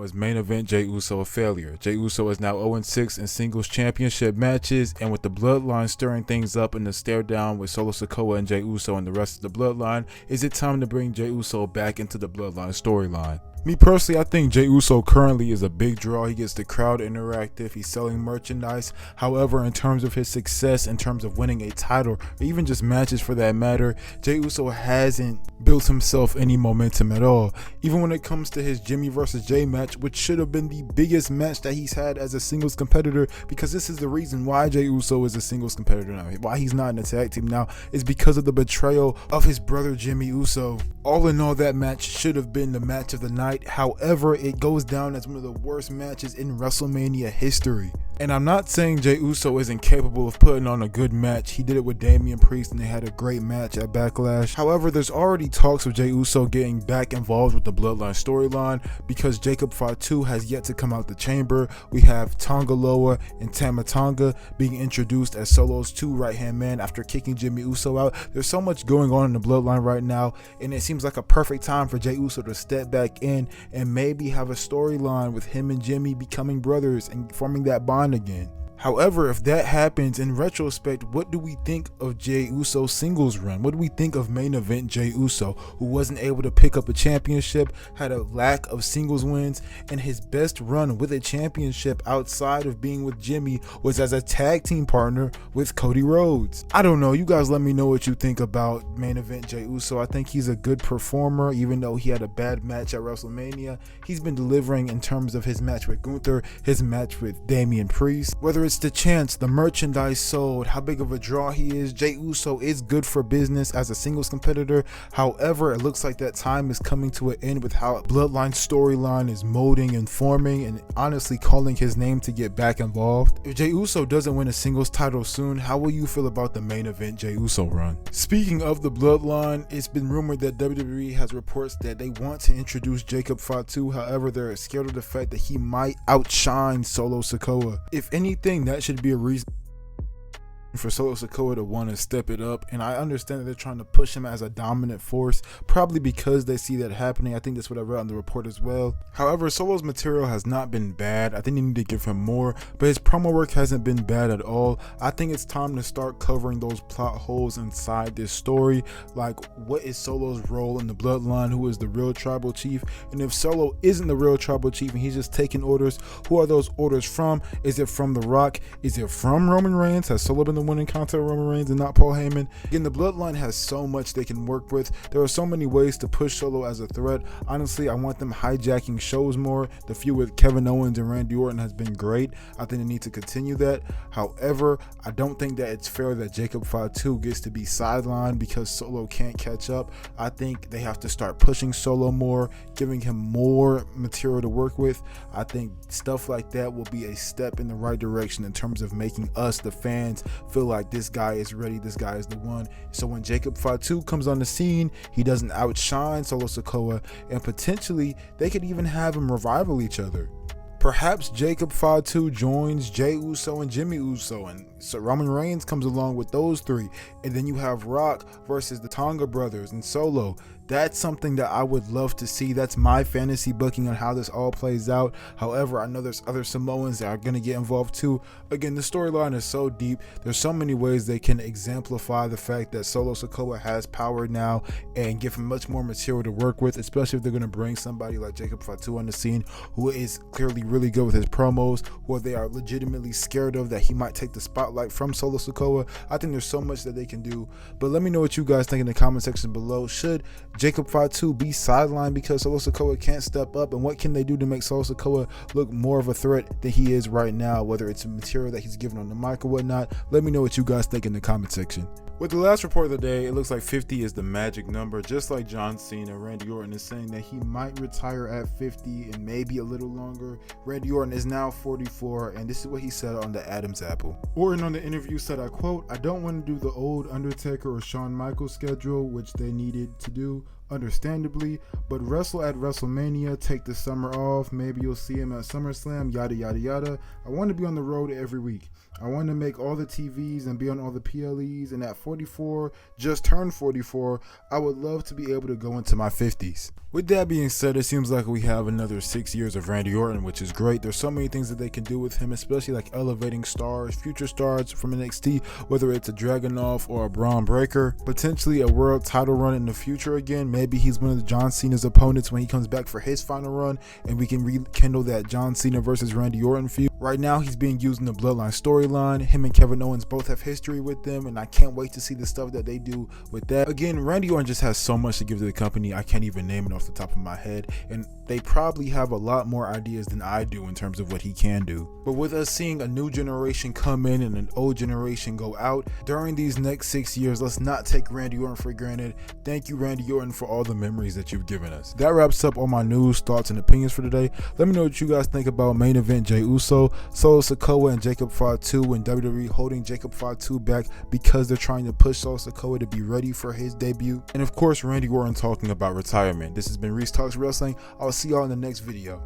is main event Jey Uso a failure? Jey Uso is now 0-6 in singles championship matches, and with the bloodline stirring things up in the stare down with Solo Sikoa and Jey Uso and the rest of the bloodline, is it time to bring Jey Uso back into the bloodline storyline? Me personally, I think Jey Uso currently is a big draw. He gets the crowd interactive. He's selling merchandise. However, in terms of his success, in terms of winning a title, or even just matches for that matter, Jey Uso hasn't built himself any momentum at all. Even when it comes to his Jimmy versus Jey match, which should have been the biggest match that he's had as a singles competitor, because this is the reason why Jey Uso is a singles competitor now. Why he's not in a tag team now is because of the betrayal of his brother Jimmy Uso. All in all, that match should have been the match of the night. However, it goes down as one of the worst matches in WrestleMania history. And I'm not saying Jey Uso isn't capable of putting on a good match. He did it with Damian Priest and they had a great match at Backlash. However, there's already talks of Jey Uso getting back involved with the Bloodline storyline because Jacob Fatu has yet to come out the chamber. We have Tonga Loa and Tama Tonga being introduced as Solo's two right-hand men after kicking Jimmy Uso out. There's so much going on in the Bloodline right now, and it seems like a perfect time for Jey Uso to step back in and maybe have a storyline with him and Jimmy becoming brothers and forming that bond again. However, if that happens, in retrospect, what do we think of Jey Uso's singles run? What do we think of main event Jey Uso, who wasn't able to pick up a championship, had a lack of singles wins, and his best run with a championship outside of being with Jimmy was as a tag team partner with Cody Rhodes? I don't know. You guys let me know what you think about main event Jey Uso. I think he's a good performer, even though he had a bad match at WrestleMania. He's been delivering in terms of his match with Gunther, his match with Damian Priest. Whether it's the chance, the merchandise sold, how big of a draw he is, Jey Uso is good for business as a singles competitor. However, it looks like that time is coming to an end with how Bloodline storyline is molding and forming, and honestly calling his name to get back involved. If Jey Uso doesn't win a singles title soon, how will you feel about the main event Jey Uso run? Speaking of the Bloodline, it's been rumored that WWE has reports that they want to introduce Jacob Fatu. However, they're scared of the fact that he might outshine Solo Sikoa. If anything, that should be a reason for Solo Sikoa to want to step it up, and I understand that they're trying to push him as a dominant force, probably because they see that happening. I think that's what I read on the report as well. However, Solo's material has not been bad. I think they need to give him more, but his promo work hasn't been bad at all. I think it's time to start covering those plot holes inside this story, like what is Solo's role in the Bloodline, who is the real tribal chief, and if Solo isn't the real tribal chief and he's just taking orders, who are those orders from? Is it from The Rock? Is it from Roman Reigns? Has Solo been the one in contact with Roman Reigns and not Paul Heyman? Again, the Bloodline has so much they can work with. There are so many ways to push Solo as a threat. Honestly, I want them hijacking shows more. The feud with Kevin Owens and Randy Orton has been great. I think they need to continue that. However, I don't think that it's fair that Jacob Fatu gets to be sidelined because Solo can't catch up. I think they have to start pushing Solo more, giving him more material to work with. I think stuff like that will be a step in the right direction in terms of making us, the fans, feel like this guy is ready, this guy is the one. So when Jacob Fatu comes on the scene, he doesn't outshine Solo Sikoa, and potentially they could even have him revival each other. Perhaps Jacob Fatu joins Jey Uso and Jimmy Uso, and so Roman Reigns comes along with those three, and then you have Rock versus the Tonga brothers and Solo. That's something that I would love to see. That's my fantasy booking on how this all plays out. However, I know there's other Samoans that are going to get involved too. Again, the storyline is so deep. There's so many ways they can exemplify the fact that Solo Sikoa has power now and give him much more material to work with, especially if they're going to bring somebody like Jacob Fatu on the scene who is clearly really good with his promos, who they are legitimately scared of that he might take the spotlight from Solo Sikoa. I think there's so much that they can do, but let me know what you guys think in the comment section below. Should Jacob Fatu be sidelined because Solo Sikoa can't step up, and what can they do to make Solo Sikoa look more of a threat than he is right now, whether it's material that he's given on the mic or whatnot? Let me know what you guys think in the comment section. With the last report of the day, it looks like 50 is the magic number. Just like John Cena, Randy Orton is saying that he might retire at 50 and maybe a little longer. Randy Orton is now 44, and this is what he said on the Adam's Apple. Orton on the interview said, I quote, "I don't want to do the old Undertaker or Shawn Michaels schedule, which they needed to do. understandably, but wrestle at WrestleMania, take the summer off, maybe you'll see him at SummerSlam, yada yada yada. I want to be on the road every week. I want to make all the TVs and be on all the PLEs, and at 44, just turned 44, I would love to be able to go into my 50s. With that being said, it seems like we have another 6 years of Randy Orton, which is great. There's so many things that they can do with him, especially like elevating stars, future stars from NXT, whether it's a Dragunov or a Braun Breaker, potentially a world title run in the future again. Maybe he's one of the John Cena's opponents when he comes back for his final run, and we can rekindle that John Cena versus Randy Orton feud. Right now, he's being used in the Bloodline storyline. Him and Kevin Owens both have history with them, and I can't wait to see the stuff that they do with that. Again, Randy Orton just has so much to give to the company. I can't even name it off the top of my head, and they probably have a lot more ideas than I do in terms of what he can do. But with us seeing a new generation come in and an old generation go out during these next 6 years, let's not take Randy Orton for granted. Thank you, Randy Orton, for all the memories that you've given us. That wraps up all my news, thoughts, and opinions for today. Let me know what you guys think about main event Jey Uso, Solo Sikoa, and Jacob Fatu, and WWE holding Jacob Fatu back because they're trying to push Solo Sikoa to be ready for his debut. And of course, Randy Orton talking about retirement. This has been Reese Talks Wrestling. I'll see y'all in the next video.